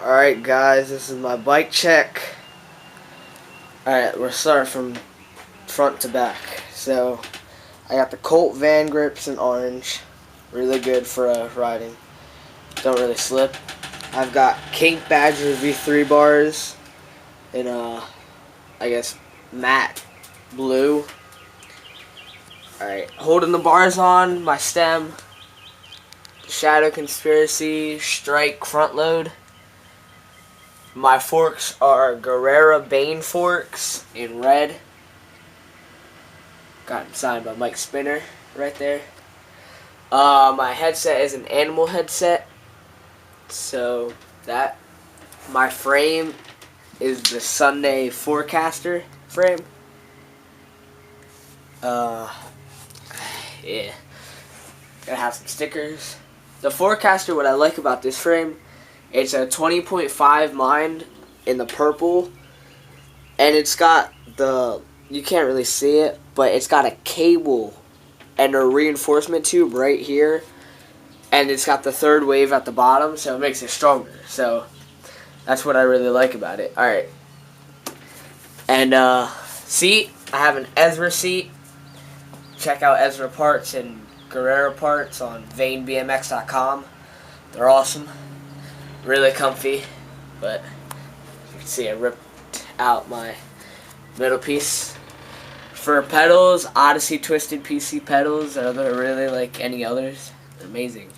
Alright guys, this is my bike check. Alright, we're starting from front to back. So, I got the Colt Van Grips in orange. Really good for riding. Don't really slip. I've got Kink Badger V3 bars in I guess matte blue. Alright, holding the bars on, my stem, Shadow Conspiracy Strike front load. My forks are Guerrera Bane forks in red. Got them signed by Mike Spinner right there. My headset is an Animal headset. So that. My frame is the Sunday Forecaster frame. Yeah. Gotta have some stickers. The Forecaster, what I like about this frame, it's a 20.5 mind in the purple, and it's got the, you can't really see it, but it's got a cable and a reinforcement tube right here, and it's got the third wave at the bottom, so it makes it stronger. So that's what I really like about it. Alright. And seat, I have an Ezra seat. Check out Ezra parts and Guerrera parts on VaneBMX.com. They're awesome. Really comfy, but you can see I ripped out my middle piece. For pedals, Odyssey Twisted PC pedals. They're really like any others. They're amazing.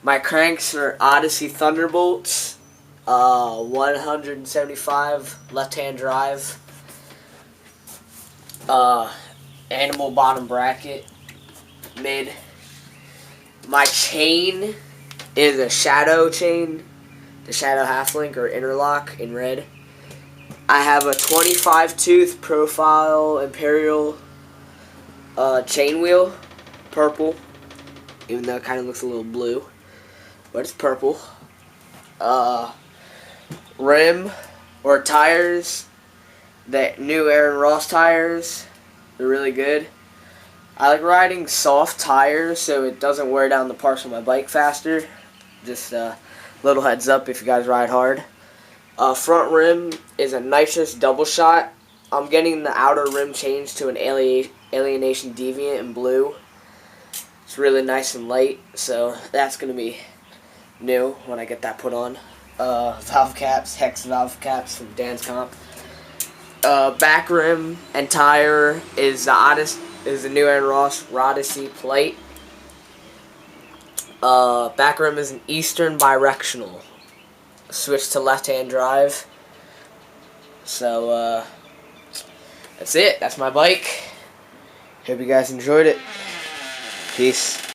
My cranks are Odyssey Thunderbolts, 175 left-hand drive, Animal bottom bracket, mid. My chain is a Shadow chain, the Shadow Half-Link or Interlock in red. I have a 25 tooth profile Imperial chain wheel, purple, even though it kind of looks a little blue, but it's purple. Rim or tires, the new Aaron Ross tires, they're really good. I like riding soft tires so it doesn't wear down the parts of my bike faster. Just a little heads up if you guys ride hard. Front rim is a nitrous double shot. I'm getting the outer rim changed to an Alienation Deviant in blue. It's really nice and light, so that's going to be new when I get that put on. Valve caps, Hex valve caps from Dan's Comp. Back rim and tire is the new Aaron Ross Odyssey plate. Back rim is an Eastern Birectional. Switch to left-hand drive. So, that's it. That's my bike. Hope you guys enjoyed it. Peace.